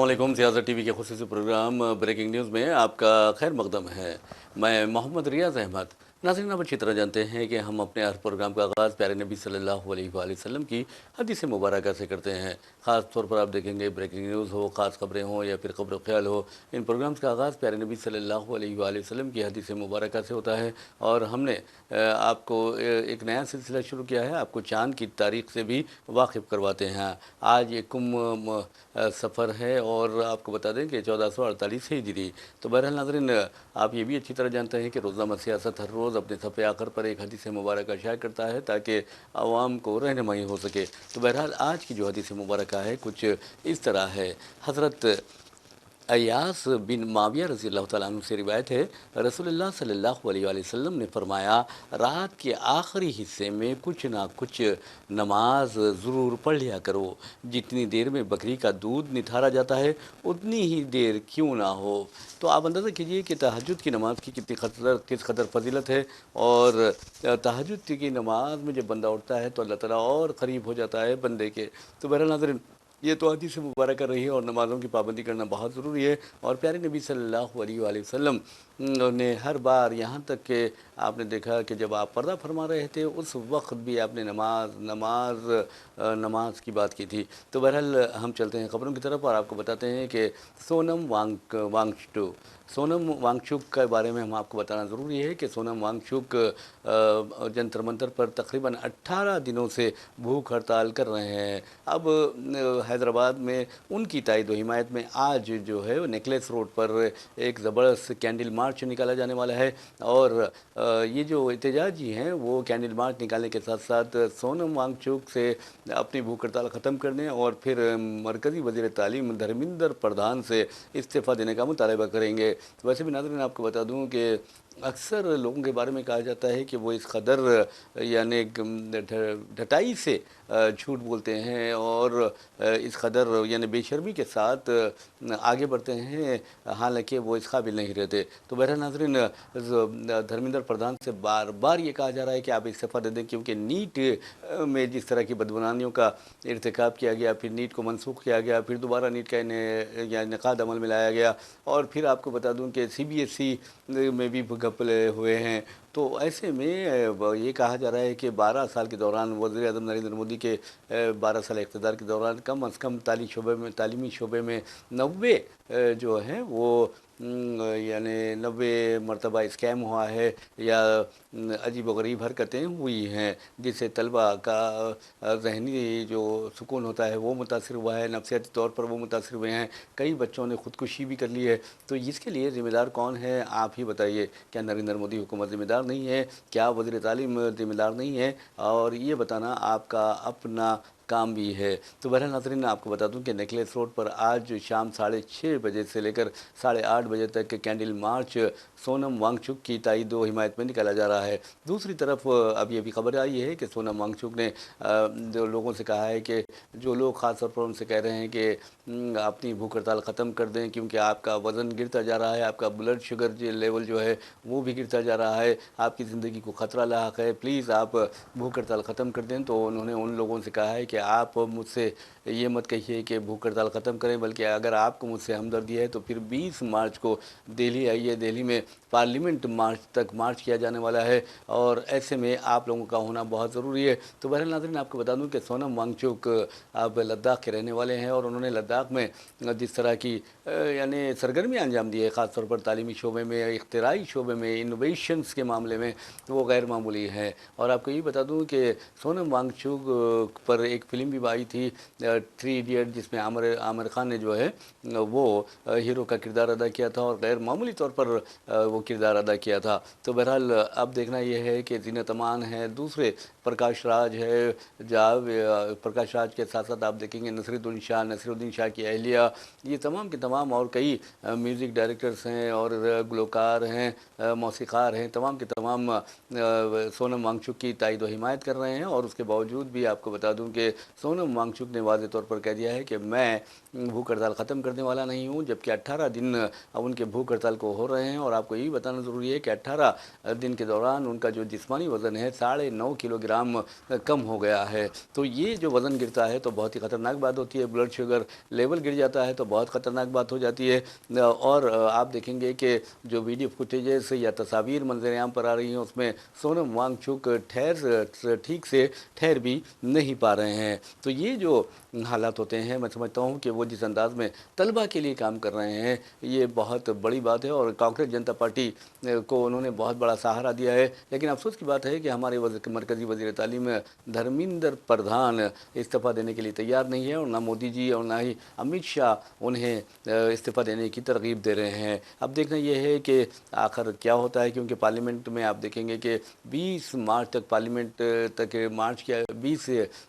अस्सलामुअलैकुम। सियासत टीवी के खुसूसी प्रोग्राम ब्रेकिंग न्यूज़ में आपका खैर मकदम है। मैं मोहम्मद रियाज़ अहमद। नाज़रीन, आप अच्छी तरह जानते हैं कि हम अपने हर प्रोग्राम का आगाज़ प्यारे नबी सल्लल्लाहु अलैहि वसल्लम की हदीस मुबारक से करते हैं। ख़ास तौर पर आप देखेंगे ब्रेकिंग न्यूज़ हो, ख़ास खबरें हों या फिर खबर ख्याल हो, इन प्रोग्राम्स का आगाज़ प्यारे नबी सल्लल्लाहु अलैहि वसल्लम की हदीस मुबारक से होता है। और हमने आपको एक नया सिलसिला शुरू किया है, आपको चाँद की तारीख़ से भी वाकिफ़ करवाते हैं। आज ये सफ़र है और आपको बता दें कि 1448 हिजरी। तो बहरहाल नाज़रीन, आप ये भी अच्छी तरह जानते हैं कि रोज़नामा सियासत हर रोज़ अपने सफ़े आखिर पर एक हदीस मुबारक शाया करता है ताकि आवाम को रहनुमाई हो सके। तो बहरहाल आज की जो हदीस मुबारक है कुछ इस तरह है। हज़रत अय्यास बिन माविया रज़ी अल्लाह तआला अन्हु से रिवायत है, रसूलुल्लाह सल्लल्लाहु अलैहि वसल्लम ने फरमाया, रात के आखिरी हिस्से में कुछ ना कुछ नमाज ज़रूर पढ़ लिया करो। जितनी देर में बकरी का दूध निथारा जाता है उतनी ही देर क्यों ना हो। तो आप अंदाज़ा कीजिए कि तहज्जुद की नमाज़ की किस कदर फजीलत है। और तहज्जुद की नमाज़ में जब बंदा उठता है तो अल्लाह ताला और क़रीब हो जाता है बंदे के। तो बहरहाल नाज़रीन, ये तो हदीस मुबारक कर रही है और नमाज़ों की पाबंदी करना बहुत ज़रूरी है। और प्यारे नबी सल्लल्लाहु अलैहि वसल्लम ने हर बार, यहाँ तक कि आपने देखा कि जब आप पर्दा फरमा रहे थे उस वक्त भी आपने नमाज की बात की थी। तो बहरहाल हम चलते हैं ख़बरों की तरफ और आपको बताते हैं कि सोनम वांगचुक के बारे में हम आपको बताना ज़रूरी है कि सोनम वांगचुक जंतर मंतर पर तकरीबन 18 दिनों से भूख हड़ताल कर रहे हैं। अब हैदराबाद में उनकी तायद व हिमायत में आज जो है वो नेकलेस रोड पर एक ज़बरदस्त कैंडल मार्च निकाला जाने वाला है। और ये जो एहतजाजी हैं वो कैंडल मार्च निकालने के साथ साथ सोनम वांगचुक से अपनी भूख हड़ताल ख़त्म करने और फिर मरकज़ी वज़ीर तालीम धर्मेंद्र प्रधान से इस्तीफ़ा देने का मुतालबा करेंगे। वैसे भी नाज़रीन, आपको बता दूं कि अक्सर लोगों के बारे में कहा जाता है कि वो इस कदर यानी ढटाई से झूठ बोलते हैं और इस कदर यानी बेशर्मी के साथ आगे बढ़ते हैं, हालांकि वो इस काबिल नहीं रहते। तो बहरहाल नाज़रीन, धर्मेंद्र प्रधान से बार बार ये कहा जा रहा है कि आप इस्तीफ़ा दे दें, क्योंकि नीट में जिस तरह की बदगुमानियों का इर्तिकाब किया गया, फिर नीट को मनसूख किया गया, फिर दोबारा नीट का इनेकाद अमल में लाया गया, और फिर आपको बता दूं कि CBSE में भी घपले हुए हैं। तो ऐसे में ये कहा जा रहा है कि 12 साल के दौरान वज़ीर आज़म नरेंद्र मोदी के 12 साल इक़्तिदार के दौरान कम अज़ कम तालीमी शोबे में 90 जो हैं वो यानी 90 मरतबा स्कैम हुआ है या अजीब व गरीब हरकतें हुई हैं, जिससे तलबा का ज़हनी जो सुकून होता है वो मुतासिर हुआ है, नफसियाती तौर पर वो मुतासिर हुए हैं। कई बच्चों ने ख़ुदकुशी भी कर ली है। तो इसके लिए ज़िम्मेदार कौन है, आप ही बताइए। क्या नरेंद्र मोदी हुकूमत ज़िम्मेदार नहीं है? क्या वज़ीर तालीम ज़िम्मेदार नहीं है? और ये बताना आपका अपना काम भी है। तो बहरहाल नाज़रीन, आपको बता दूं कि नेकलेस रोड पर आज शाम 6:30 बजे से लेकर 8:30 बजे तक कैंडल मार्च सोनम वांगचुक की तायद व हिमायत में निकाला जा रहा है। दूसरी तरफ अब ये भी खबर आई है कि सोनम वांगचुक ने जो लोगों से कहा है कि जो लोग ख़ास तौर पर उनसे कह रहे हैं कि अपनी भूख हड़ताल ख़त्म कर दें क्योंकि आपका वज़न गिरता जा रहा है, आपका ब्लड शुगर लेवल जो है वो भी गिरता जा रहा है, आपकी ज़िंदगी को ख़तरा लाक है, प्लीज़ आप भूख हड़ताल ख़त्म कर दें। तो उन्होंने उन लोगों से कहा है कि आप मुझसे ये मत कहिए कि भूख हड़ताल ख़त्म करें, बल्कि अगर आपको मुझसे हमदर्दी है तो फिर 20 मार्च को दिल्ली आइए। दिल्ली में पार्लियामेंट मार्च तक मार्च किया जाने वाला है और ऐसे में आप लोगों का होना बहुत ज़रूरी है। तो बहरहाल नाज़रीन, आपको बता दूं कि सोनम वांगचुक अब लद्दाख के रहने वाले हैं और उन्होंने लद्दाख में जिस तरह की यानी सरगर्मियाँ अंजाम दी है, ख़ास तौर पर तालीमी शोबे में, इख्तिराई शोबे में, इनोवेशंस के मामले में, तो वो गैर मामूली है। और आपको ये बता दूं कि सोनम वांगचुक पर एक फ़िल्म भी आई थी 3 इडियट, जिसमें आमिर खान ने जो है वो हीरो का किरदार अदा किया था और गैर मामूली तौर पर वो किरदार अदा किया था। तो बहरहाल अब देखना यह है कि ज़ीनत अमान है, दूसरे प्रकाश राज है, प्रकाश राज के साथ साथ आप देखेंगे नसीरुद्दीन शाह की अहलिया, ये तमाम के तमाम और कई म्यूज़िक डायरेक्टर्स हैं और गुलकार हैं, मौसीक़ार हैं, तमाम के तमाम सोनम वांगचुक की तायद व हिमायत कर रहे हैं। और उसके बावजूद भी आपको बता दूं कि सोनम वांगचुक ने वाज़ेह तौर पर कह दिया है कि मैं भूख हड़ताल ख़त्म करने वाला नहीं हूं, जबकि 18 दिन अब उनके भूख हड़ताल को हो रहे हैं। और आपको यही बताना ज़रूरी है कि 18 दिन के दौरान उनका जो जिस्मानी वज़न है 9.5 किलोग्राम कम हो गया है। तो ये जो वज़न गिरता है तो बहुत ही ख़तरनाक बात होती है, ब्लड शुगर लेवल गिर जाता है तो बहुत ख़तरनाक बात हो जाती है। और आप देखेंगे कि जो वीडियो फुटेजेस या तस्वीर मंजर-ए-आम पर आ रही हैं उसमें सोनम वांगचुक ठीक से ठहर भी नहीं पा रहे हैं। तो ये जो हालात होते हैं, मैं समझता हूँ कि वो जिस अंदाज़ में तलबा के लिए काम कर रहे हैं ये बहुत बड़ी बात है। और कांग्रेस जनता पार्टी को उन्होंने बहुत बड़ा सहारा दिया है। लेकिन अफसोस की बात है कि हमारे मरकज़ी वज़ीर तालीम धर्मेंद्र प्रधान इस्तीफ़ा देने के लिए तैयार नहीं है, और ना मोदी जी और ना ही अमित शाह उन्हें इस्तीफ़ा देने की तरगीब दे रहे हैं। अब देखना यह है कि आखिर क्या होता है, क्योंकि पार्लियामेंट में आप देखेंगे कि 20 मार्च तक पार्लियामेंट तक मार्च किया, 20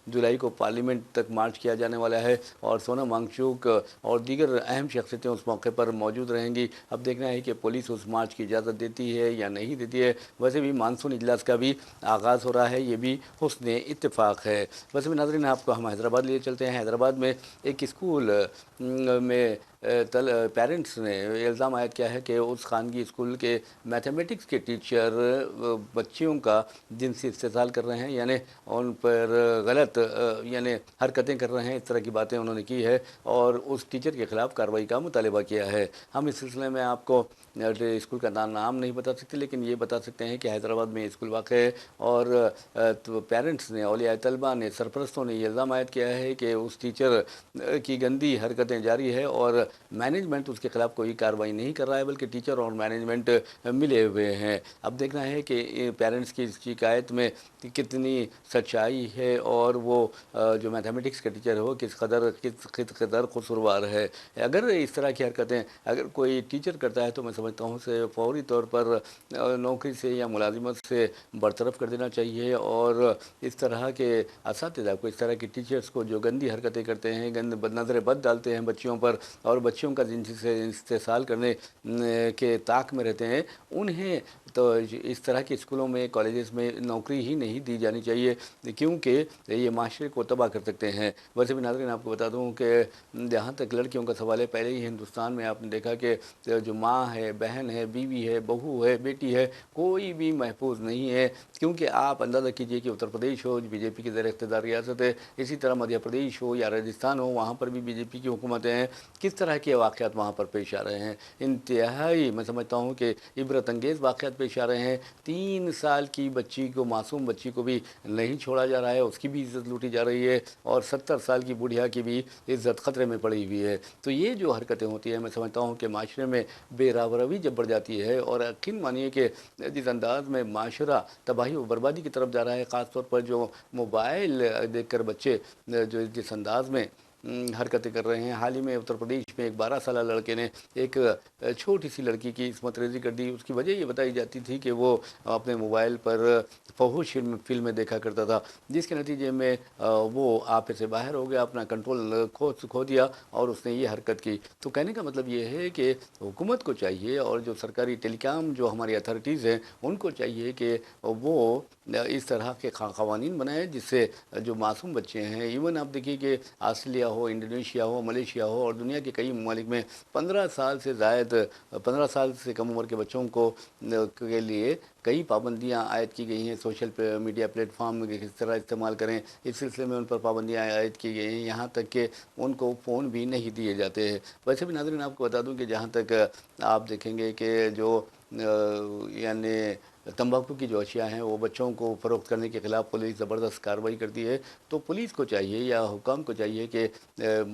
जुलाई को पार्लियामेंट तक मार्च किया जाने वाला है, और सोनम वांगचुक और दीगर अहम शख्सियतें उस मौके पर मौजूद रहेंगी। अब देखना है कि पुलिस उस मार्च की इजाज़त देती है या नहीं देती है। वैसे भी मानसून इजलास का भी आगाज़ हो रहा है, ये भी हुस्न इत्तेफाक है। वैसे भी नाज़रीन, आपको हम हैदराबाद लिए चलते हैं। हैदराबाद में एक स्कूल में पेरेंट्स ने इल्ज़ाम आयद किया है कि उस खानगी स्कूल के मैथमेटिक्स के टीचर बच्चियों का जिनसी इस्तेसाल कर रहे हैं, यानी उन पर गलत यानी हरकतें कर रहे हैं, इस तरह की बातें उन्होंने की है और उस टीचर के ख़िलाफ़ कार्रवाई का मुतालबा किया है। हम इस सिलसिले में आपको स्कूल का नाम नहीं बता सकते, लेकिन ये बता सकते हैं कि हैदराबाद में स्कूल वाक़ है और तो पेरेंट्स ने, औलिया तलबा ने, सरपरस्तों ने ये इल्ज़ाम आयद किया है कि उस टीचर की गंदी हरकतें जारी है और मैनेजमेंट उसके ख़िलाफ़ कोई कार्रवाई नहीं कर रहा है, बल्कि टीचर और मैनेजमेंट मिले हुए हैं। अब देखना है कि पेरेंट्स की शिकायत में कितनी सच्चाई है और वो जो मैथमेटिक्स का टीचर है वो किस कदर कसूरवार है। अगर इस तरह की हरकतें अगर कोई टीचर करता है तो मैं समझता हूँ उसे फ़ौरी तौर पर नौकरी से या मुलाजिमत से बरतरफ कर देना चाहिए। और इस तरह के असातिज़ा को, इस तरह के टीचर्स को जो गंदी हरकतें करते हैं, नज़र बद डालते हैं बच्चियों पर और बच्चियों का जिनसे से इस्तेसाल करने के ताक में रहते हैं, उन्हें तो इस तरह के स्कूलों में, कॉलेजेस में नौकरी ही नहीं दी जानी चाहिए, क्योंकि ये माशरे को तबाह कर सकते हैं। वैसे भी नाज़रीन, आपको बता दूं कि जहाँ तक लड़कियों का सवाल है, पहले ही हिंदुस्तान में आपने देखा कि जो माँ है, बहन है, बीवी है, बहू है, बेटी है, कोई भी महफूज नहीं है। क्योंकि आप अंदाज़ा कीजिए कि उत्तर प्रदेश हो, बीजेपी की ज़ेर इक़्तिदार रियासत है, इसी तरह मध्य प्रदेश हो या राजस्थान हो, वहाँ पर भी बीजेपी की हुकूमतें हैं, किस तरह के वाक़यात वहाँ पर पेश आ रहे हैं। इंतहाई मैं समझता हूँ कि इबरत अंगेज़ वाक़यात पेश आ रहे हैं। 3 साल की बच्ची को, मासूम बच्ची को भी नहीं छोड़ा जा रहा है, उसकी भी इज़्ज़त लूटी जा रही है और 70 साल की बुढ़िया की भी इज़्ज़त ख़तरे में पड़ी हुई है। तो ये जो हरकतें होती हैं, मैं समझता हूँ कि माशरे में बेराबरवी जब बढ़ जाती है और यकीन मानिए कि जिस अंदाज़ में माशरा तबाही व बर्बादी की तरफ जा रहा है, ख़ास तौर पर जो मोबाइल देखकर बच्चे जो जिस अंदाज़ में हरकतें कर रहे हैं। हाल ही में उत्तर प्रदेश में एक 12 साला लड़के ने एक छोटी सी लड़की की इस्मत रेज़ी कर दी। उसकी वजह ये बताई जाती थी कि वो अपने मोबाइल पर फहूश फ़िल्में देखा करता था, जिसके नतीजे में वो आपे से बाहर हो गया, अपना कंट्रोल खो दिया और उसने ये हरकत की। तो कहने का मतलब ये है कि हुकूमत को चाहिए और जो सरकारी टेलीकॉम जो हमारी अथॉरिटीज़ हैं उनको चाहिए कि वो इस तरह के क़वानीन बनाए जिससे जो मासूम बच्चे हैं, इवन आप देखिए कि ऑस्ट्रेलिया हो, इंडोनेशिया हो, मलेशिया हो और दुनिया के कई ममालिक में 15 साल से ज़ायद 15 साल से कम उम्र के बच्चों को के लिए कई पाबंदियां आयद की गई हैं। सोशल मीडिया प्लेटफॉर्म किस तरह इस्तेमाल करें, इस सिलसिले में उन पर पाबंदियां आयद की गई हैं, यहाँ तक कि उनको फ़ोन भी नहीं दिए जाते हैं। वैसे भी नाज़रीन, आपको बता दूं कि जहाँ तक आप देखेंगे कि जो यानी तंबाकू की जो अशिया हैं वो बच्चों को फ़रोख्त करने के ख़िलाफ़ पुलिस ज़बरदस्त कार्रवाई करती है। तो पुलिस को चाहिए या हुकाम को चाहिए कि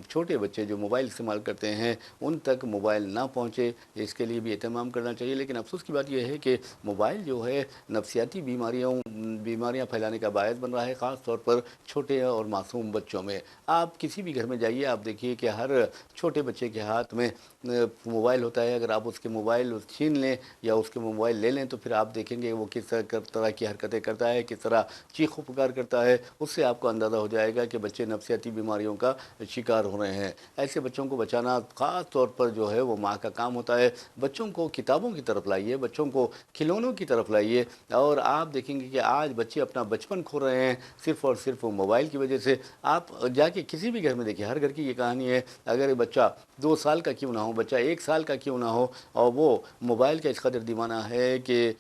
छोटे बच्चे जो मोबाइल इस्तेमाल करते हैं उन तक मोबाइल ना पहुँचे, इसके लिए भी एहतमाम करना चाहिए। लेकिन अफसोस की बात यह है कि मोबाइल जो है नफसियाती बीमारियाँ फैलाने का बायस बन रहा है, ख़ास तौर पर छोटे और मासूम बच्चों में। आप किसी भी घर में जाइए, आप देखिए कि हर छोटे बच्चे के हाथ में मोबाइल होता है। अगर आप उसके मोबाइल छीन लें या उसके मोबाइल ले लें तो फिर आप देखेंगे کہ وہ کس طرح کی حرکتیں کرتا ہے، کس طرح چیخ و پکار کرتا ہے، اس سے آپ کو اندازہ ہو جائے گا کہ بچے نفسیاتی بیماریوں کا شکار ہو رہے ہیں۔ ایسے بچوں کو بچانا خاص طور پر جو ہے وہ ماں کا کام ہوتا ہے۔ بچوں کو کتابوں کی طرف لائیے، بچوں کو کھلونوں کی طرف لائیے، اور آپ دیکھیں گے کہ آج بچے اپنا بچپن کھو رہے ہیں صرف اور صرف موبائل کی وجہ سے۔ آپ جا کے کسی بھی گھر میں دیکھیں، ہر گھر کی یہ کہانی ہے، اگر بچہ 2 سال کا کیوں نہ ہو، بچہ 1 سال کا کیوں نہ ہو، اور وہ موبائل کا اس قدر دیوانہ ہے کہ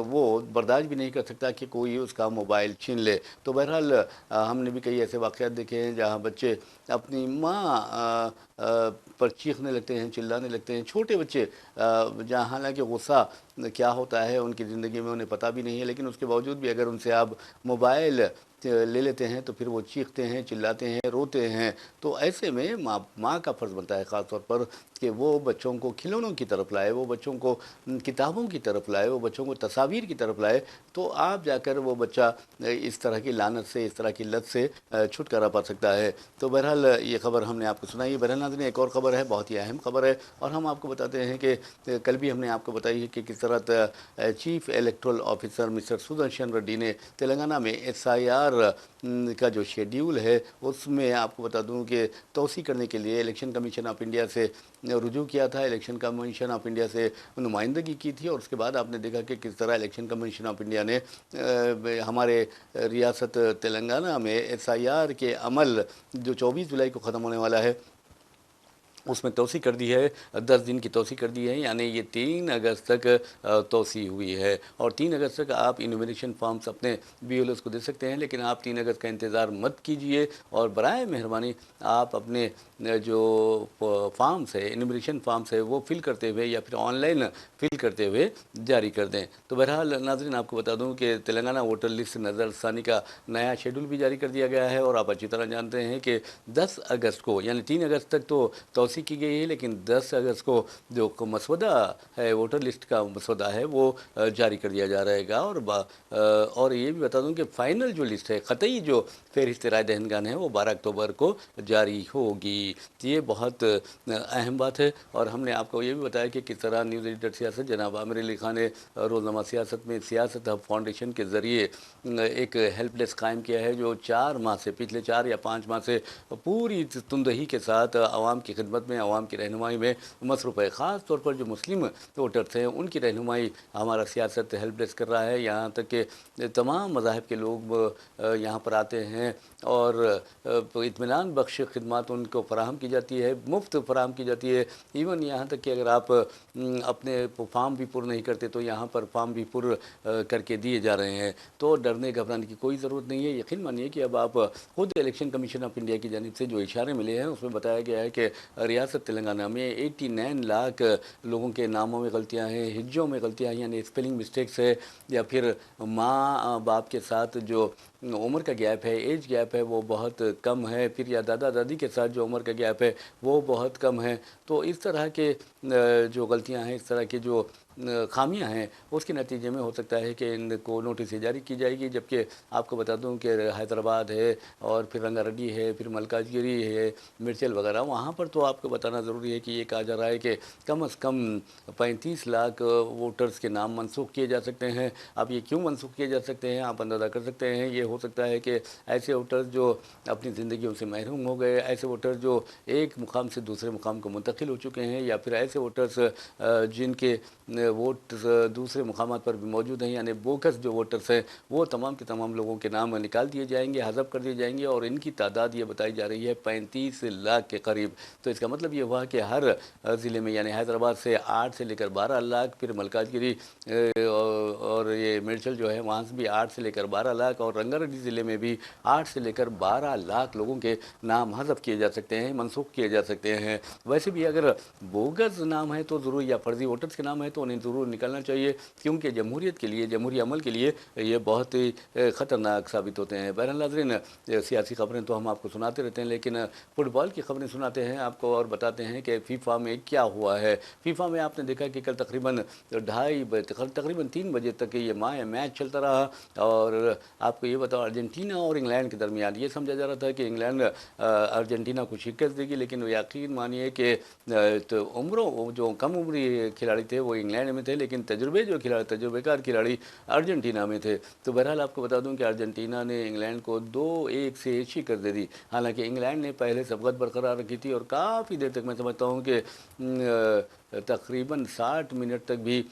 وہ برداشت بھی نہیں کر سکتا کہ کوئی اس کا موبائل چھین لے۔ تو بہرحال ہم نے بھی کئی ایسے واقعات دیکھے ہیں جہاں بچے اپنی ماں پر چیخنے لگتے ہیں، چلانے لگتے ہیں، چھوٹے بچے جہاں حالانکہ غصہ کیا ہوتا ہے ان کی زندگی میں انہیں پتہ بھی نہیں ہے، لیکن اس کے باوجود بھی اگر ان سے آپ موبائل لے لیتے ہیں تو پھر وہ چیختے ہیں، چلاتے ہیں، روتے ہیں۔ تو ایسے میں ماں کا فرض بنتا ہے خاص طور پر کہ وہ بچوں کو کھلونوں کی طرف لائے، وہ بچوں کو کتابوں کی طرف لائے، وہ بچوں کو تصاویر کی طرف لائے، تو آپ جا کر وہ بچہ اس طرح کی لعنت سے، اس طرح کی لت سے چھٹکارا پا سکتا ہے۔ تو بہرحال یہ خبر ہم نے آپ کو سنائی ہے۔ بہرحال ناظرین، ایک اور خبر ہے، بہت ہی اہم خبر ہے، اور ہم آپ کو بتاتے ہیں کہ کل بھی ہم نے آپ کو بتائی ہے کہ کس طرح chief electoral officer mister Sudarshan Reddy نے تلنگانہ میں SIR کا جو شیڈیول ہے اس میں آپ کو بتا دوں کہ توسیع کرنے کے لیے الیکشن کمیشن آف انڈیا سے رجوع کیا تھا، الیکشن کمیشن آف انڈیا سے نمائندگی کی تھی، اور اس کے بعد آپ نے دیکھا کہ کس طرح الیکشن کمیشن آف انڈیا نے ہمارے ریاست تلنگانہ میں SIR کے عمل جو 24 جولائی کو ختم ہونے والا ہے اس میں توسیع کر دی ہے، 10 دن کی توسیع کر دی ہے، یعنی یہ 3 اگست تک توسیع ہوئی ہے، اور 3 اگست تک آپ انویٹیشن فارمز اپنے BLOs کو دے سکتے ہیں، لیکن آپ 3 اگست کا انتظار مت کیجئے، اور برائے مہربانی آپ اپنے جو فارمز ہے، انویٹیشن فارمز ہے، وہ فل کرتے ہوئے یا پھر آن لائن فل کرتے ہوئے جاری کر دیں۔ تو بہرحال ناظرین، آپ کو بتا دوں کہ تلنگانہ ووٹر لسٹ نظر ثانی کا نیا شیڈول بھی جاری کر دیا گیا ہے، اور آپ اچھی طرح جانتے ہیں کہ 10 اگست کو، یعنی 3 اگست تک تو توسیع کی گئی ہے، لیکن 10 اگست کو جو مسودہ ہے، ووٹر لسٹ کا مسودہ ہے، وہ جاری کر دیا جا رہے گا، اور یہ بھی بتا دوں کہ فائنل جو لسٹ ہے، قطعی جو فہرست رائے دہندگان ہے، وہ 12 اکتوبر کو جاری ہوگی۔ یہ بہت اہم بات ہے، اور ہم نے آپ کو یہ بھی بتایا کہ کس طرح نیوز ایڈیٹر سیاست جناب عامر علی خان نے روزنامہ سیاست میں سیاست ہب فاؤنڈیشن کے ذریعے ایک ہیلپ ڈیسک قائم کیا ہے، جو 4 ماہ سے، پچھلے 4 یا 5 ماہ سے پوری تندہی کے ساتھ عوام کی خدمت میں، عوام کی رہنمائی میں مصروف ہے۔ خاص طور پر جو مسلم ووٹرز ہیں ان کی رہنمائی ہمارا سیاست ہیلپ ڈیسک کر رہا ہے، یہاں تک کہ تمام مذاہب کے لوگ یہاں پر آتے ہیں، اور اطمینان بخش خدمات ان کو فراہم کی جاتی ہے، مفت فراہم کی جاتی ہے، ایون یہاں تک کہ اگر آپ اپنے فارم بھی پر نہیں کرتے تو یہاں پر فارم بھی پر کر کے دیے جا رہے ہیں۔ تو ڈرنے گھبرانے کی کوئی ضرورت نہیں ہے، یقین مانیے کہ اب آپ خود الیکشن کمیشن آف انڈیا کی جانب سے جو اشارے ملے ہیں اس میں بتایا گیا ہے کہ ریاست تلنگانہ میں 89 لاکھ لوگوں کے ناموں میں غلطیاں ہیں، ہجوں میں غلطیاں ہیں، یعنی اسپیلنگ مسٹیکس ہے، یا پھر ماں باپ کے ساتھ جو عمر کا گیپ ہے، ایج گیپ ہے، وہ بہت کم ہے، پھر یا دادا دادی کے ساتھ جو عمر کا گیپ ہے وہ بہت کم ہے۔ تو اس طرح کے جو غلطیاں ہیں، اس طرح کے جو خامیاں ہیں، اس کے نتیجے میں ہو سکتا ہے کہ ان کو نوٹس جاری کی جائے گی، جبکہ آپ کو بتا دوں کہ حیدرآباد ہے، اور پھر رنگا ریڈی ہے، پھر ملکاج گیری ہے، مرچل وغیرہ، وہاں پر تو آپ کو بتانا ضروری ہے کہ یہ کہا جا رہا ہے کہ کم از کم 35 لاکھ ووٹرز کے نام منسوخ کیے جا سکتے ہیں۔ اب یہ کیوں منسوخ کیے جا سکتے ہیں آپ اندازہ کر سکتے ہیں، یہ ہو سکتا ہے کہ ایسے ووٹرز جو اپنی زندگیوں سے محروم ہو گئے، ایسے ووٹرز جو ایک مقام سے دوسرے مقام کو منتقل ہو چکے ہیں، یا پھر ایسے ووٹرز جن کے ووٹ دوسرے مقامات پر بھی موجود ہیں، یعنی بوکس جو ووٹرز ہیں، وہ تمام کے تمام لوگوں کے نام نکال دیے جائیں گے، حذف کر دیے جائیں گے، اور ان کی تعداد یہ بتائی جا رہی ہے 35 لاکھ کے قریب۔ تو اس کا مطلب یہ ہوا کہ ہر ضلع میں، یعنی حیدرآباد سے 8 سے لے کر 12 لاکھ، پھر ملکاج گیری اور یہ مرچل جو ہے وہاں سے بھی 8 سے لے کر 12 لاکھ، اور رنگا ریڈی ضلع میں بھی 8 سے لے کر 12 لاکھ لوگوں کے نام حذف کیے جا سکتے ہیں، منسوخ کیے جا سکتے ہیں۔ ویسے بھی اگر بوگس نام ہے تو ضرور، یا فرضی ووٹرز کے نام ہے تو انہیں ضرور نکالنا چاہیے، کیونکہ جمہوریت کے لیے، جمہوری عمل کے لیے یہ بہت ہی خطرناک ثابت ہوتے ہیں۔ بہرحال ناظرین، سیاسی خبریں تو ہم آپ کو سناتے رہتے ہیں، لیکن فٹ بال کی خبریں سناتے ہیں آپ کو، اور بتاتے ہیں کہ فیفا میں کیا ہوا ہے۔ فیفا میں آپ نے دیکھا کہ کل تقریباً 3 بجے تک یہ میچ چلتا رہا، اور آپ کو یہ بتاؤ ارجنٹینا اور انگلینڈ کے درمیان یہ سمجھا جا رہا تھا کہ انگلینڈ ارجنٹینا کو شکست دے گی، لیکن یقین مانیے کہ عمروں جو کم عمری کھلاڑی تھے وہ انگلینڈ इंग्लैंड में थे, लेकिन तजुर्बेकार खिलाड़ी अर्जेंटीना में थे। तो बहरहाल आपको बता दूं कि अर्जेंटीना ने इंग्लैंड को 2-1 से शिकस्त दे दी। हालांकि इंग्लैंड ने पहले सबकत बरकरार रखी थी और काफ़ी देर तक मैं समझता हूं कि तकरीबन 60 मिनट तक भी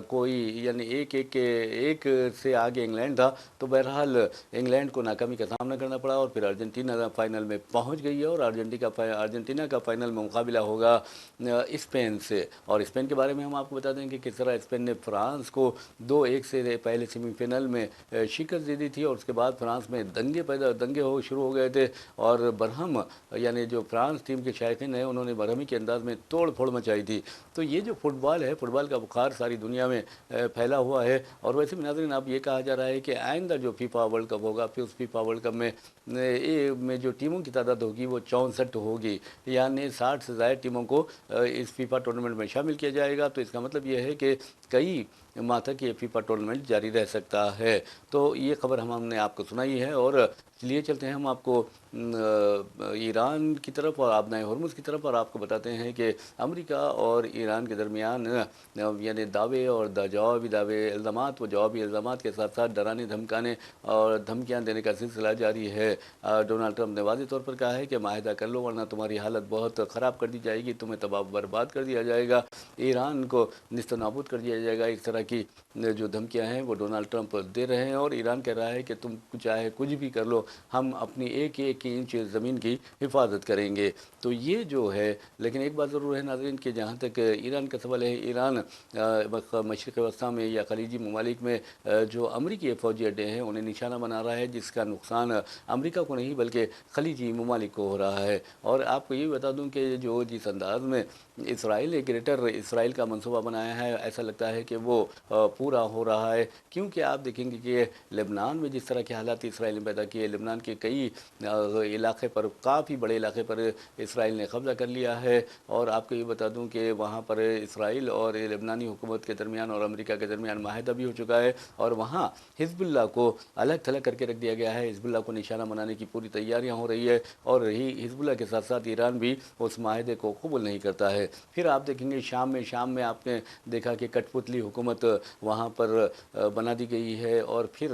कोई यानी एक से आगे इंग्लैंड था। तो बहरहाल इंग्लैंड को नाकामी का सामना करना पड़ा और फिर अर्जेंटीना फाइनल में पहुंच गई है और अर्जेंटीना का फाइनल में मुकाबला होगा स्पेन से। और स्पेन के बारे में हम आपको बता दें कि किस तरह स्पेन ने फ्रांस को 2-1 से पहले सेमीफाइनल में शिकस्त दे दी थी और उसके बाद फ्रांस में दंगे शुरू हो गए थे और बरहम यानी जो फ्रांस टीम के शायकीन हैं उन्होंने बरहमी के अंदाज में तोड़ फोड़ मचाई थी। तो ये जो फुटबॉल है, फुटबॉल का बुखार सारी दुनिया में फैला हुआ है। और वैसे भी नाज़रीन, अब ये कहा जा रहा है कि आइंदा जो फीफा वर्ल्ड कप होगा, फिर उस फीफा वर्ल्ड कप में जो टीमों की तादाद होगी वो 64 होगी, यानी 60 से ज़्यादा टीमों को इस फीफा टूर्नामेंट में शामिल किया जाएगा। तो इसका मतलब ये है कि कई माह तक ये फीफा टूर्नामेंट जारी रह सकता है। तो ये खबर हमने आपको सुनाई है और चलिए चलते हैं हम आपको ईरान की तरफ और आबनाए हरमुज़ की तरफ और आपको बताते हैं कि अमेरिका और ईरान के दरमियान यानी दावे और जवाबी दावे, इल्ज़ामात व जवाबी इल्ज़ामात के साथ साथ डराने धमकाने और धमकियां देने का सिलसिला जारी है। डोनाल्ड ट्रंप ने वाज़ेह तौर पर कहा है कि माहिदा कर लो वरना तुम्हारी हालत बहुत ख़राब कर दी जाएगी, तुम्हें तबाह बर्बाद कर दिया जाएगा, ईरान को निस्त नाबूद कर दिया जाएगा। इस तरह की जो धमकियां हैं वो डोनाल्ड ट्रंप दे रहे हैं और ईरान कह रहा है कि तुम चाहे कुछ भी कर लो, हम अपनी एक एक इंच ज़मीन की हिफाजत करेंगे। तो ये जो है, लेकिन एक बात ज़रूर है नाज़रीन कि जहाँ तक ईरान का सवाल है, ईरान मशरिक़ वस्ता में या खलीजी ममालिक में जो अमरीकी फ़ौजी अड्डे हैं उन्हें निशाना बना रहा है, जिसका नुकसान अमरीका को नहीं बल्कि खलीजी ममालिक को हो रहा है। और आपको ये बता दूँ कि जिस अंदाज़ में इसराइल ने ग्रेटर इसराइल का मंसूबा बनाया है, ऐसा लगता है कि वो पूरा हो रहा है। क्योंकि आप देखेंगे कि लेबनान में जिस तरह के हालात इसराइल ने पैदा किए, लेबनान के कई इलाके पर, काफ़ी बड़े इलाके पर इसराइल ने कब्ज़ा कर लिया है। और आपको ये बता दूं कि वहाँ पर इसराइल और लेबनानी हुकूमत के दरमियान और अमेरिका के दरमियान माहिदा भी हो चुका है और वहाँ हिजबुल्लाह को अलग थलग करके रख दिया गया है। हिजबुल्लाह को निशाना बनाने की पूरी तैयारियाँ हो रही है और हिजबुल्लाह के साथ साथ ईरान भी उस माहिदे को कबूल नहीं करता है। फिर आप देखेंगे शाम में आपने देखा कि कठपुतली हुकूमत वहाँ पर बना दी गई है और फिर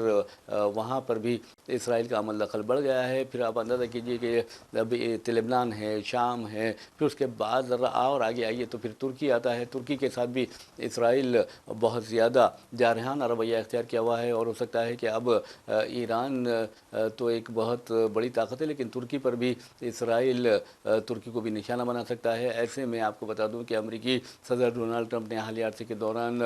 वहाँ पर भी इसराइल का अमल दखल बढ़ गया है। फिर आप अंदाज़ा कीजिए कि अभी लेबनान है, शाम है, फिर उसके बाद ज़रा और आगे आइए तो फिर तुर्की आता है। तुर्की के साथ भी इसराइल बहुत ज़्यादा जारहाना रवैया इख्तियार किया हुआ है और हो सकता है कि अब ईरान तो एक बहुत बड़ी ताकत है, लेकिन तुर्की पर भी इसराइल तुर्की को भी निशाना बना सकता है। ऐसे में आपको बता दूं कि अमेरिकी सदर डोनाल्ड ट्रंप ने हालिया अरसे के दौरान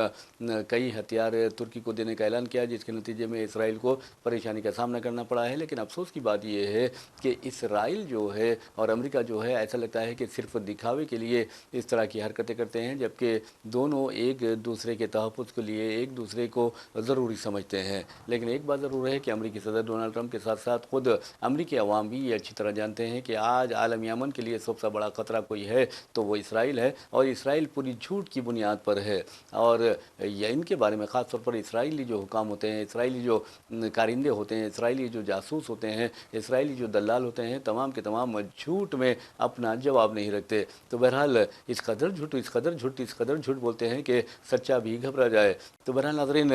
कई हथियार तुर्की को देने का ऐलान किया, जिसके नतीजे में इसराइल को परेशानी का सामना करना पड़ा है। लेकिन अफसोस की बात यह है कि इसराइल जो है और अमेरिका जो है, ऐसा लगता है कि सिर्फ दिखावे के लिए इस तरह की हरकतें करते हैं, जबकि दोनों एक दूसरे के तहफ़्फ़ुज़ के लिए एक दूसरे को ज़रूरी समझते हैं। लेकिन एक बात ज़रूर है कि अमेरिकी सदर डोनाल्ड ट्रंप के साथ साथ खुद अमेरिकी अवाम भी ये अच्छी तरह जानते हैं कि आज आलम यमन के लिए सबसे बड़ा ख़तरा कोई है तो वो इसराइल है और इसराइल पूरी झूठ की बुनियाद पर है। और इनके बारे में ख़ास तौर पर इसराइली जो हुकाम होते हैं, इसराइली जो कारिंदे होते हैं, इसराइली जो जासूस होते हैं, इसराइली जो दलाल होते हैं, तमाम के तमाम झूठ में अपना जवाब नहीं रखते। तो बहरहाल इस कदर झूठ बोलते हैं कि सच्चा भी घबरा जाए। तो बहरहाल नाज़रीन,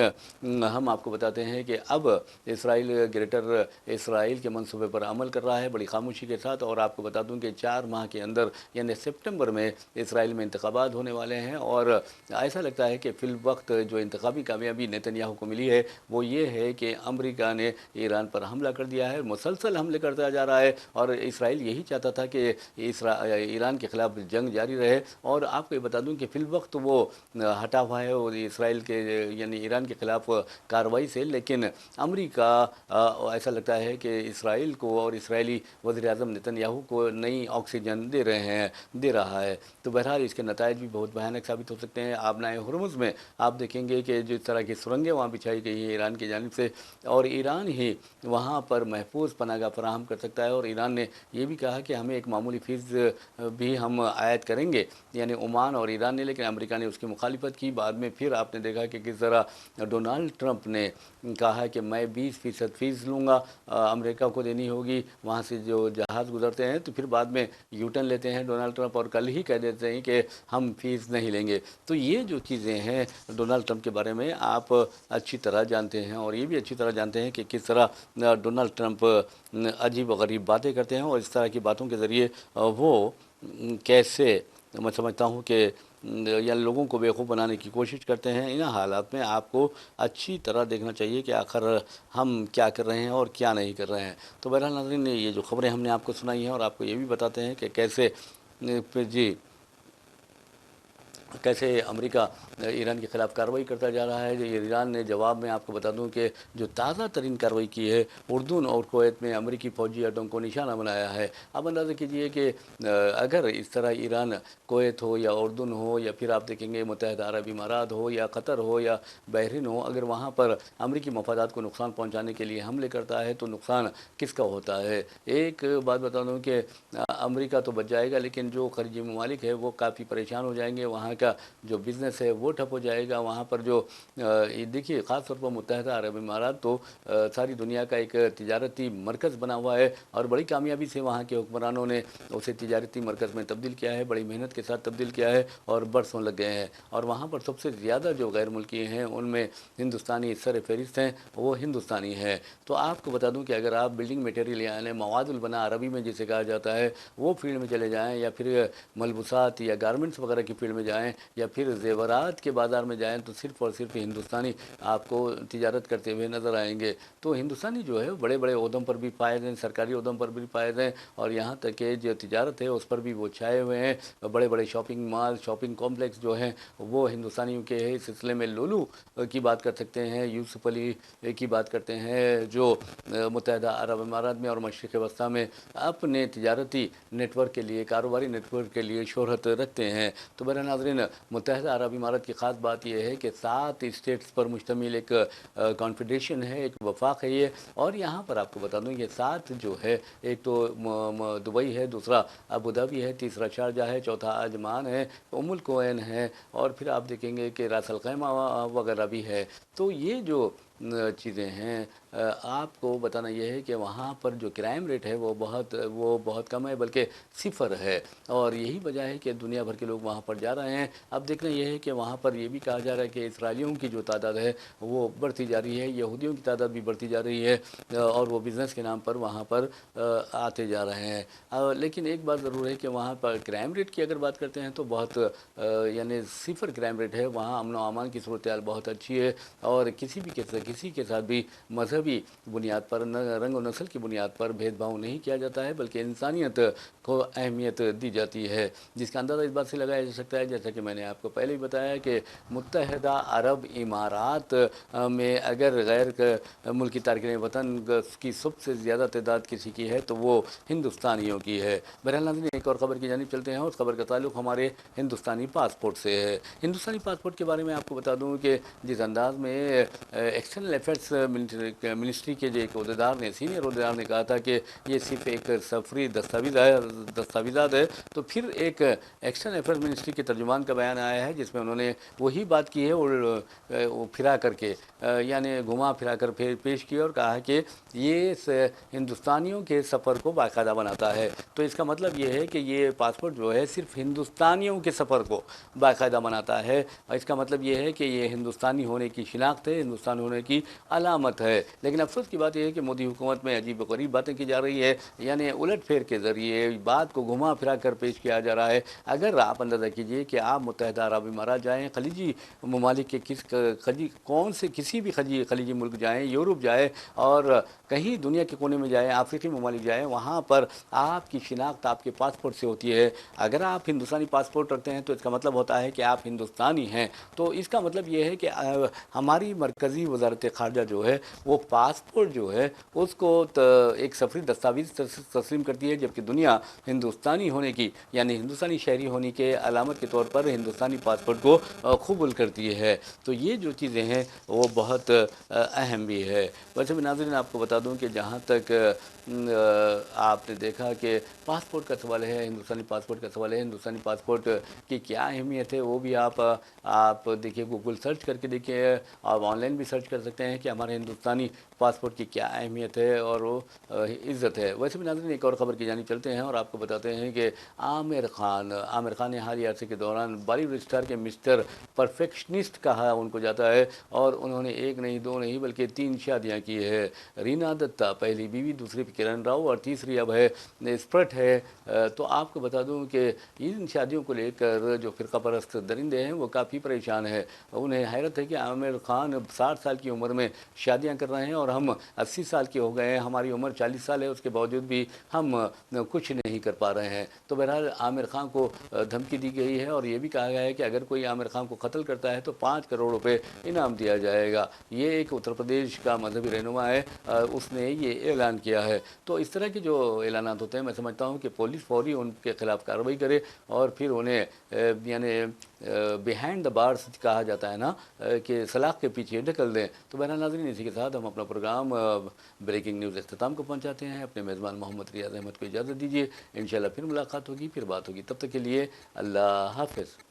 हम आपको बताते हैं कि अब इसराइल ग्रेटर इसराइल के मंसूबे पर अमल कर रहा है बड़ी खामोशी के साथ। और आपको बता दूं कि 4 माह के अंदर यानी सितंबर में इसराइल में इंतखाबात होने वाले हैं और ऐसा लगता है कि फिल वक्त जो इंतखाबी कामयाबी नेतन्याहू को मिली है वो ये है कि अमेरिका ने ईरान पर हमला कर दिया है, मुसलसल हमले करता जा रहा है और इसराइल यही चाहता था कि ईरान के ख़िलाफ़ जंग जारी रहे। और आपको ये बता दूं कि फिल वक्त वो हटा हुआ है और इसराइल के यानी ईरान के ख़िलाफ़ कार्रवाई से, लेकिन अमेरिका ऐसा लगता है कि इसराइल को और इसराइली वज़ीर-ए-आज़म नेतन्याहू को नई ऑक्सीजन दे रहा है। तो बहरहाल इसके नताइज भी बहुत भयानक साबित हो सकते हैं। आबनाए हुर्मुज़ में आप देखेंगे कि जिस तरह की सुरंगें वहाँ बिछाई गई है ईरान की जानिब से और ईरान ही वहाँ पर महफूज पनाहगाह फराहम कर सकता है। और ईरान ने यह भी कहा कि हमें एक मामूली फ़ीस भी हम आयत करेंगे, यानी ओमान और ईरान ने, लेकिन अमेरिका ने उसकी मुखालिफत की। बाद में फिर आपने देखा कि किस तरह डोनाल्ड ट्रंप ने कहा कि मैं 20% फ़ीस लूँगा, अमेरिका को देनी होगी। वहाँ से जो जहाज़ गुजरते हैं तो फिर बाद में यू टर्न लेते हैं डोनाल्ड ट्रंप और कल ही कह देते हैं कि हम फीस नहीं लेंगे। तो ये जो चीज़ें हैं डोनाल्ड ट्रंप के बारे में आप अच्छी तरह जानते हैं, और ये भी अच्छी तरह जानते हैं कि किस तरह डोनाल्ड ट्रंप अजीब व गरीब बातें करते हैं, और इस तरह की बातों के ज़रिए वो कैसे, मैं समझता हूँ कि या लोगों को बेवकूफ़ बनाने की कोशिश करते हैं। इन हालात में आपको अच्छी तरह देखना चाहिए कि आखिर हम क्या कर रहे हैं और क्या नहीं कर रहे हैं। तो बहरहाल नाज़रीन, ये जो खबरें हमने आपको सुनाई हैं और आपको ये भी बताते हैं कि कैसे जी कैसे अमेरिका ईरान के ख़िलाफ़ कार्रवाई करता जा रहा है। ईरान ने जवाब में, आपको बता दूं कि जो ताज़ा तरीन कार्रवाई की है, उर्दून और कुवैत में अमेरिकी फ़ौजी अड्डों को निशाना बनाया है। अब अंदाज़ा कीजिए कि अगर इस तरह ईरान कुवैत हो या उर्दून हो या फिर आप देखेंगे मुत्तहिदा अरब इमारात हो या कतर हो या बहरीन हो, अगर वहाँ पर अमेरिकी मफादात को नुकसान पहुँचाने के लिए हमले करता है तो नुकसान किसका होता है। एक बात बता दूँ कि अमेरिका तो बच जाएगा, लेकिन जो खलीजी ममालिक है वो काफ़ी परेशान हो जाएंगे। वहाँ का जो बिज़नेस है वो ठप हो जाएगा। वहाँ पर जो ये देखिए, ख़ास तौर पर मुत्तहिदा अरब इमारात तो सारी दुनिया का एक तिजारती मरकज़ बना हुआ है, और बड़ी कामयाबी से वहाँ के हुक्मरानों ने उसे तिजारती मरकज़ में तब्दील किया है, बड़ी मेहनत के साथ तब्दील किया है, और बरसों लग गए हैं। और वहाँ पर सबसे ज़्यादा जो गैर मुल्की हैं उनमें हिंदुस्तानी सर फहरिस्त हैं, वो हिंदुस्तानी हैं। तो आपको बता दूँ कि अगर आप बिल्डिंग मटेरियल यानी मवादुल बना अरबी में जिसे कहा जाता है, वो फील्ड में चले जाएँ, या फिर मलबूसात या गारमेंट्स वगैरह की फील्ड में जाएँ, या फिर ज़ेवरात के बाज़ार में जाएँ, तो सिर्फ़ और सिर्फ हिंदुस्तानी आपको तिजारत करते हुए नज़र आएंगे। तो हिंदुस्तानी जो है बड़े बड़े ओहदों पर भी फायद हैं, सरकारी ओहदों पर भी फायद हैं, और यहाँ तक कि जो तिजारत है उस पर भी वो छाए हुए हैं। बड़े बड़े शॉपिंग मॉल, शॉपिंग कॉम्प्लेक्स जो हैं वो हिंदुस्तानियों के हैं। इस सिलसिले में लुलु की बात कर सकते हैं, यूसुफ अली की बात करते हैं, जो मुत्तहिदा अरब इमारात में और मशरिक़ वस्ता में अपने तिजारती नेटवर्क के लिए, कारोबारी नेटवर्क के लिए शोहरत रखते हैं। तो बहरहाल नाज़रीन, मुत्तहिदा अरब इमारात की ख़ास बात यह है कि 7 स्टेट्स पर मुश्तमिल एक कॉन्फेडरेशन है, एक वफाक है ये। और यहाँ पर आपको बता दूँ ये 7 जो है, एक तो दुबई है, दूसरा अबू धाबी है, तीसरा शारजा है, चौथा अजमान है, उमुल कुवैन है, और फिर आप देखेंगे कि रास अल खैमा वगैरह भी है। तो ये जो चीज़ें हैं, आपको बताना यह है कि वहाँ पर जो क्राइम रेट है वो बहुत कम है, बल्कि सिफर है। और यही वजह है कि दुनिया भर के लोग वहाँ पर जा रहे हैं। अब देखना यह है कि वहाँ पर ये भी कहा जा रहा है कि इसराइलियों की जो तादाद है वो बढ़ती जा रही है, यहूदियों की तादाद भी बढ़ती जा रही है, और वो बिज़नेस के नाम पर वहाँ पर आते जा रहे हैं। लेकिन एक बात ज़रूर है कि वहाँ पर क्राइम रेट की अगर बात करते हैं तो बहुत यानी सिफर क्राइम रेट है। वहाँ अमन व अमान की सूरत हाल बहुत अच्छी है, और किसी के साथ भी मजहबी बुनियाद पर, रंग और नस्ल की बुनियाद पर भेदभाव नहीं किया जाता है, बल्कि इंसानियत को अहमियत दी जाती है। जिसका अंदाज़ा इस बात से लगाया जा सकता है, जैसा कि मैंने आपको पहले ही बताया, कि मुत्तहिदा अरब इमारात में अगर गैर मुल्की तारकिन वतन की सबसे ज़्यादा तादाद किसी की है तो वो हिंदुस्तानियों की है। बहरहाल नाज़रीन, एक और ख़बर की जानिब चलते हैं। उस खबर का ताल्लुक़ हमारे हिंदुस्तानी पासपोर्ट से है। हिंदुस्तानी पासपोर्ट के बारे में आपको बता दूँ कि जिस अंदाज़ में एक्सटर्नल अफेयर्स मिनिस्ट्री के जो एक अहदेदार ने, सीनियर अहदेदार ने कहा था कि ये सिर्फ एक सफरी दस्तावेज़ात है, तो फिर एक एक्सटर्नल अफेयर्स मिनिस्ट्री के तर्जुमान का बयान आया है जिसमें उन्होंने वही बात की है, और फिरा करके यानी घुमा फिरा कर पेश की, और कहा कि ये हिंदुस्तानियों के सफ़र को बाकायदा बनाता है। तो इसका मतलब ये है कि ये पासपोर्ट जो है सिर्फ हिंदुस्तानियों के सफ़र को बाकायदा बनाता है, और इसका मतलब ये है कि ये हिंदुस्तानी होने की शिनाख्त है, हिंदुस्तान होने की अलामत है। लेकिन अफसोस की बात यह है कि मोदी हुकूमत में अजीब व गरीब बातें की जा रही है, यानी उलट फेर के ज़रिए बात को घुमा फिरा कर पेश किया जा रहा है। अगर आप अंदाज़ा कीजिए कि आप मुत्तहिदा अरब इमारात जाएँ, खलीजी ममालिक के किसी भी खलीजी मुल्क जाएँ, यूरोप जाए, और कहीं दुनिया के कोने में जाए, अफ्रीकी ममालिक जाए, वहाँ पर आपकी शिनाख्त आपके पासपोर्ट से होती है। अगर आप हिंदुस्तानी पासपोर्ट रखते हैं तो इसका मतलब होता है कि आप हिंदुस्तानी हैं। तो इसका मतलब ये है कि हमारी मरकज़ी वजारत ख़ारजा जो है वो पासपोर्ट जो है उसको एक सफरी दस्तावेज़ तस्लीम करती है, जबकि दुनिया हिंदुस्तानी होने की, यानी हिंदुस्तानी शहरी होने के अलामत के तौर पर हिंदुस्तानी पासपोर्ट को कबूल करती है। तो ये जो चीज़ें हैं वो बहुत अहम भी है। वैसे भी नाज़रीन, आपको बता दूं कि जहाँ तक आपने देखा कि पासपोर्ट का सवाल है, हिंदुस्तानी पासपोर्ट का सवाल है, हिंदुस्तानी पासपोर्ट की क्या अहमियत है वो भी आप देखिए, गूगल सर्च करके देखिए, आप ऑनलाइन भी सर्च कर सकते हैं कि हमारे हिंदुस्तानी पासपोर्ट की क्या अहमियत है और वो इज़्ज़त है। वैसे भी नाज़रीन, एक और ख़बर की जानिब चलते हैं और आपको बताते हैं कि आमिर खान ने हालिया अरसे के दौरान बॉलीवुड स्टार के मिस्टर परफेक्शनिस्ट कहा उनको जाता है और उन्होंने एक नहीं दो नहीं बल्कि 3 शादियां की है। रीना दत्ता पहली बीवी, दूसरी किरण राव और तीसरी अब है स्प्रट है। तो आपको बता दूं कि इन शादियों को लेकर जो फ़िरका परस्त दरिंदे हैं वो काफ़ी परेशान है। उन्हें हैरत है कि आमिर खान 60 साल की उम्र में शादियां कर रहे हैं और हम 80 साल के हो गए हैं, हमारी उम्र 40 साल है, उसके बावजूद भी हम कुछ नहीं कर पा रहे हैं। तो बहरहाल आमिर खान को धमकी दी गई है और ये भी कहा गया है कि अगर कोई आमिर खान को कत्ल करता है तो 5 करोड़ रुपए इनाम दिया जाएगा। ये एक उत्तर प्रदेश का मजहबी रहनुमा है, उसने ये ऐलान किया है। तो इस तरह के जो ऐलानात होते हैं मैं समझता हूँ कि पुलिस फौरी उनके खिलाफ कार्रवाई करे और फिर उन्हें यानी बिहाइंड द बार्स कहा जाता है ना, कि सलाख के पीछे ढकल दें। तो बहरहाल नाज़रीन, इसी के साथ हम अपना प्रोग्राम ब्रेकिंग न्यूज़ इख्तिताम को पहुँचाते हैं। अपने मेज़बान मोहम्मद रियाज अहमद को इजाज़त दीजिए। इंशाल्लाह फिर मुलाकात होगी, फिर बात होगी। तब तक के लिए अल्लाह हाफ़िज़।